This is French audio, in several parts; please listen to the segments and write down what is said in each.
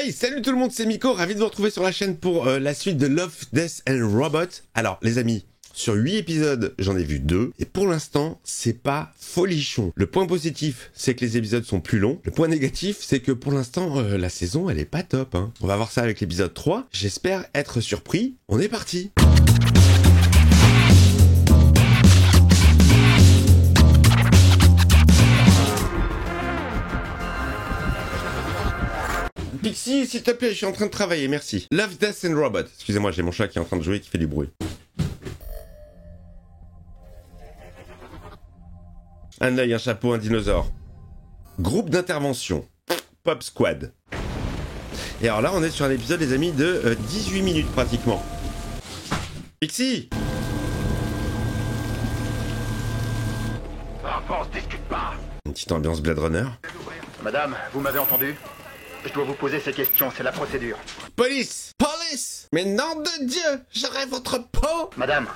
Hey, salut tout le monde, c'est Miko, ravi de vous retrouver sur la chaîne pour la suite de Love, Death and Robots. Alors les amis, sur 8 épisodes, j'en ai vu 2, et pour l'instant, c'est pas folichon. Le point positif, c'est que les épisodes sont plus longs. Le point négatif, c'est que pour l'instant, la saison, elle est pas top. Hein. On va voir ça avec l'épisode 3. J'espère être surpris. On est parti. Pixie, s'il te plaît, je suis en train de travailler, merci. Love, Death and Robots. Excusez-moi, j'ai mon chat qui est en train de jouer et qui fait du bruit. Un œil, un chapeau, un dinosaure. Groupe d'intervention. Pop Squad. Et alors là, on est sur un épisode, les amis, de 18 minutes pratiquement. Pixie! On se discute pas. Une petite ambiance Blade Runner. Madame, vous m'avez entendu? Je dois vous poser ces questions, c'est la procédure. Police! Police! Mais nom de Dieu! J'aurai votre peau! Madame,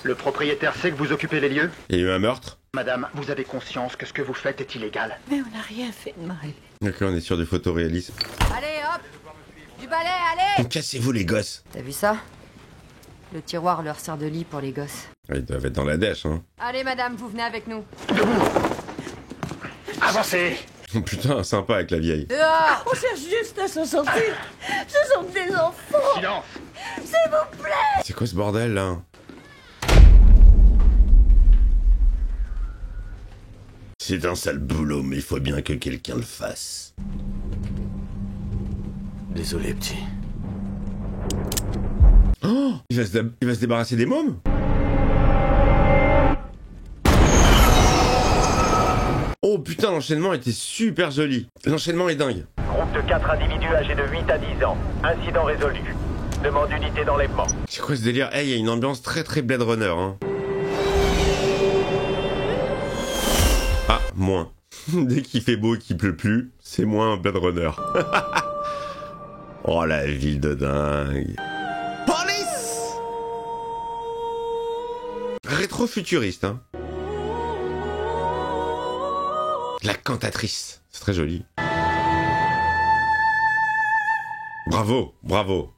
le propriétaire sait que vous occupez les lieux? Il y a eu un meurtre? Madame, vous avez conscience que ce que vous faites est illégal? Mais on n'a rien fait de mal. Donc là, on est sur du photoréalisme. Allez, hop! Du balai, allez! Cassez-vous les gosses! T'as vu ça? Le tiroir leur sert de lit pour les gosses. Ah, ils doivent être dans la dèche, hein. Allez, madame, vous venez avec nous. Avancez! Oh, putain, sympa avec la vieille. Dehors! On cherche juste à s'en sortir. Ce sont des enfants. Silence! S'il vous plaît. C'est quoi ce bordel, là? C'est un sale boulot, mais il faut bien que quelqu'un le fasse. Désolé, petit. Oh, il va se débarrasser des mômes? Oh putain, l'enchaînement était super joli. L'enchaînement est dingue. Groupe de 4 individus âgés de 8 à 10 ans. Incident résolu. Demande unité d'enlèvement. C'est quoi ce délire? Hey, il y a une ambiance très très Blade Runner, hein. Ah, moins. Dès qu'il fait beau et qu'il pleut plus, c'est moins Blade Runner. Oh la ville de dingue. Police! Rétro-futuriste, hein. La cantatrice. C'est très joli. Bravo, bravo.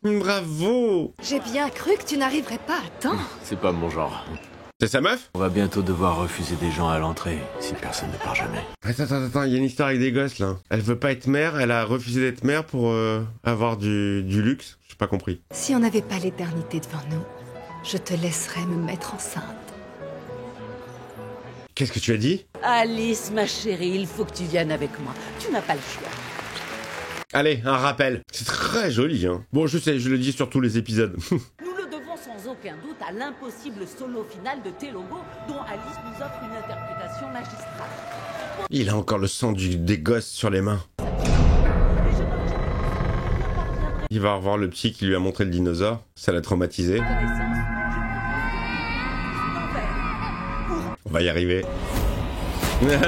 Bravo. J'ai bien cru que tu n'arriverais pas à temps. C'est pas mon genre. C'est sa meuf? On va bientôt devoir refuser des gens à l'entrée, si personne ne part jamais. Attends, il y a une histoire avec des gosses, là. Elle veut pas être mère, elle a refusé d'être mère pour avoir du luxe. J'ai pas compris. Si on n'avait pas l'éternité devant nous, je te laisserais me mettre enceinte. Qu'est-ce que tu as dit? Alice, ma chérie, il faut que tu viennes avec moi. Tu n'as pas le choix. Allez, un rappel. C'est très joli, hein. Bon, je sais, je le dis sur tous les épisodes. Nous le devons sans aucun doute à l'impossible solo final de Telogo, dont Alice nous offre une interprétation magistrale. Il a encore le sang des gosses sur les mains. Il va revoir le petit qui lui a montré le dinosaure. Ça l'a traumatisé. On va y arriver. Notre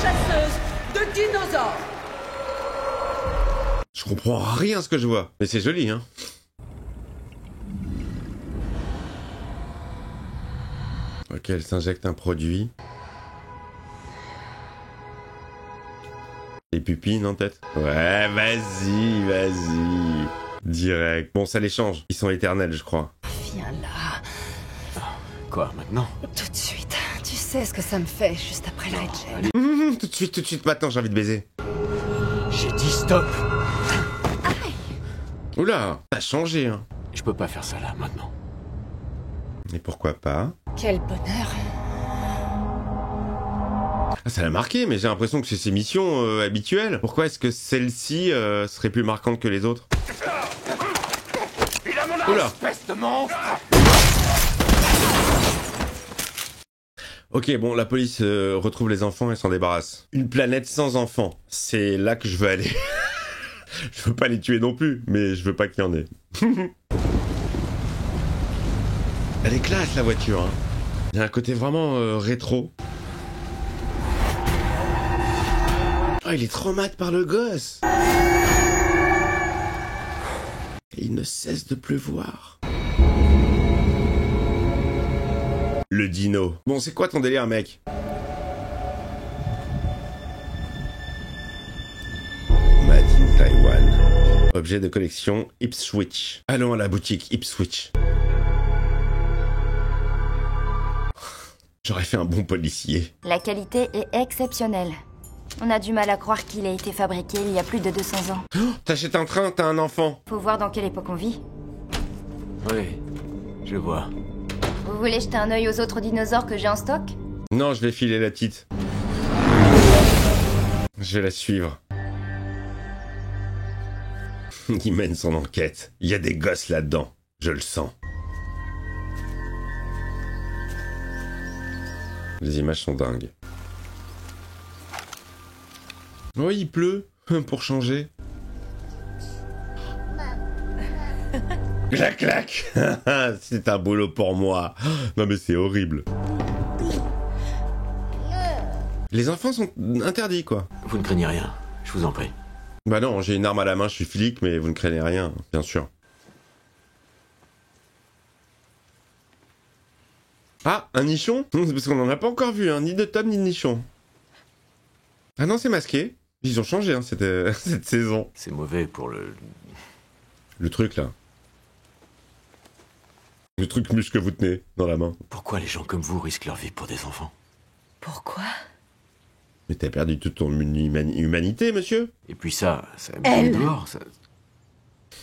chasseuse de dinosaures. Je comprends rien à ce que je vois. Mais c'est joli, hein. Ok, elle s'injecte un produit. Les pupilles, non, peut-être? Ouais, vas-y. Direct. Bon, ça les change. Ils sont éternels, je crois. Viens là, Quoi, maintenant? tout de suite. Tu sais ce que ça me fait juste après le Rachel. Tout de suite, maintenant, j'ai envie de baiser. J'ai dit stop! Oula, ça a changé, hein. Je peux pas faire ça là, maintenant. Et pourquoi pas? Quel bonheur. Ah, ça l'a marqué, mais j'ai l'impression que c'est ses missions habituelles. Pourquoi est-ce que celle-ci serait plus marquante que les autres? Oula! Espèce de monstre! Ok, bon, la police retrouve les enfants et s'en débarrasse. Une planète sans enfants, c'est là que je veux aller. Je veux pas les tuer non plus, mais je veux pas qu'il y en ait. Elle est classe, la voiture, hein. Il y a un côté vraiment rétro. Oh, il est trop mat par le gosse. Et il ne cesse de pleuvoir. le dino. Bon, c'est quoi ton délire, mec? Made in Taiwan. Objet de collection Ipswich. Allons à la boutique Ipswich. J'aurais fait un bon policier. La qualité est exceptionnelle. On a du mal à croire qu'il a été fabriqué il y a plus de 200 ans. Oh, t'achètes un train, t'as un enfant. Faut voir dans quelle époque on vit. Oui, je vois. Vous voulez jeter un œil aux autres dinosaures que j'ai en stock? Non, je vais filer la petite. Je vais la suivre. Il mène son enquête. Il y a des gosses là-dedans. Je le sens. Les images sont dingues. Oh, il pleut. Pour changer. Clac, clac. C'est un boulot pour moi. Non mais c'est horrible. Les enfants sont interdits, quoi. Vous ne craignez rien, je vous en prie. Bah non, j'ai une arme à la main, je suis flic, mais vous ne craignez rien, bien sûr. Ah, un nichon? C'est parce qu'on n'en a pas encore vu, hein, ni de tome ni de nichon. Ah non, c'est masqué. Ils ont changé, hein, cette saison. C'est mauvais pour le... Le truc, là. Le truc muscle que vous tenez dans la main. Pourquoi les gens comme vous risquent leur vie pour des enfants? Pourquoi? Mais t'as perdu toute ton humanité, monsieur. Et puis ça Elle. dehors, ça...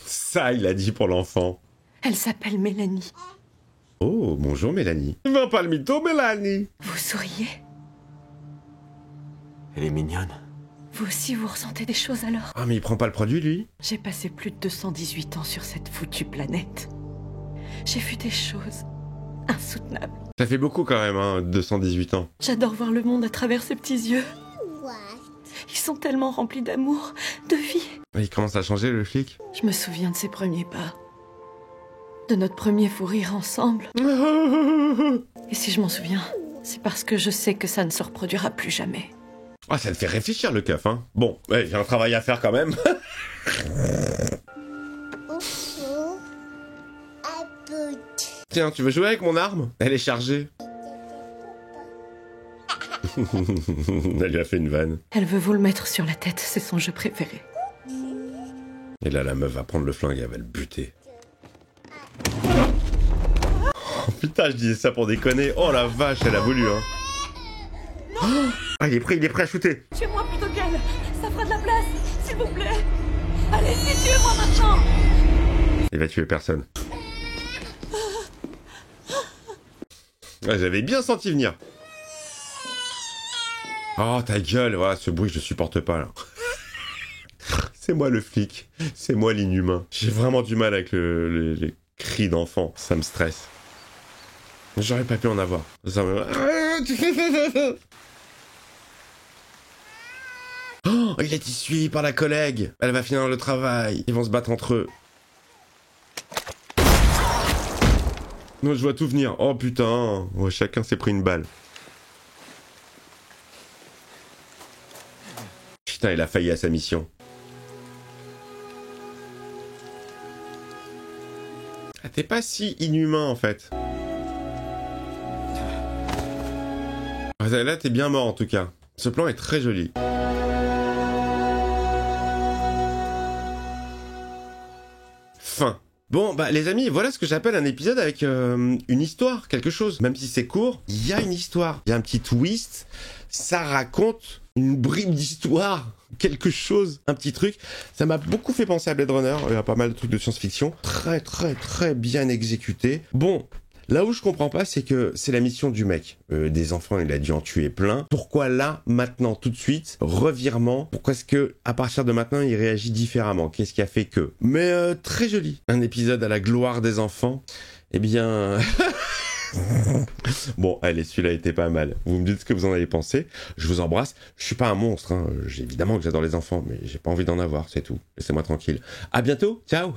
Ça, il a dit pour l'enfant. Elle s'appelle Mélanie. Oh, bonjour Mélanie. Va pas le mytho, Mélanie. Vous souriez? Elle est mignonne. Vous aussi, vous ressentez des choses alors? Ah, mais il prend pas le produit, lui? J'ai passé plus de 218 ans sur cette foutue planète. J'ai vu des choses insoutenables. Ça fait beaucoup quand même, hein, 218 ans. J'adore voir le monde à travers ses petits yeux. Ils sont tellement remplis d'amour, de vie. Il commence à changer, le flic. Je me souviens de ses premiers pas. De notre premier fou rire ensemble. Et si je m'en souviens, c'est parce que je sais que ça ne se reproduira plus jamais. Ah, ça le fait réfléchir, le keuf, hein. Bon, ouais, j'ai un travail à faire quand même. Tiens, tu veux jouer avec mon arme? Elle est chargée. Elle lui a fait une vanne. Elle veut vous le mettre sur la tête, c'est son jeu préféré. Et là, la meuf va prendre le flingue et elle va le buter. Oh, putain, je disais ça pour déconner. Oh la vache, elle a voulu, hein. Ah, il est prêt à shooter. Tuez-moi plutôt qu'elle. Ça fera de la place, s'il vous plaît. Allez-y, tuez-moi maintenant. Il va tuer personne. Ah, j'avais bien senti venir. Oh, ta gueule. Ouais, ce bruit, je le supporte pas, là. C'est moi le flic. C'est moi l'inhumain. J'ai vraiment du mal avec les cris d'enfants. Ça me stresse. J'aurais pas pu en avoir. Ça me... Oh, il est suivi par la collègue. Elle va finir le travail. Ils vont se battre entre eux. Non, je vois tout venir. Oh putain. Ouais, chacun s'est pris une balle. Putain, il a failli à sa mission. Ah, t'es pas si inhumain en fait. Ah, là, t'es bien mort en tout cas. Ce plan est très joli. Fin. Bon, bah les amis, voilà ce que j'appelle un épisode avec une histoire, quelque chose. Même si c'est court, il y a une histoire. Il y a un petit twist. Ça raconte une bribe d'histoire. Quelque chose, un petit truc. Ça m'a beaucoup fait penser à Blade Runner. Il y a pas mal de trucs de science-fiction. Très, très, très bien exécuté. Bon, là où je comprends pas, c'est que c'est la mission du mec. Des enfants, il a dû en tuer plein. Pourquoi là, maintenant, tout de suite, revirement? Pourquoi est-ce que, à partir de maintenant, il réagit différemment? Qu'est-ce qui a fait que? Mais très joli. Un épisode à la gloire des enfants. Eh bien... Bon, allez, celui-là était pas mal. Vous me dites ce que vous en avez pensé. Je vous embrasse. Je suis pas un monstre, hein. Évidemment que j'adore les enfants, mais j'ai pas envie d'en avoir, c'est tout. Laissez-moi tranquille. À bientôt. Ciao.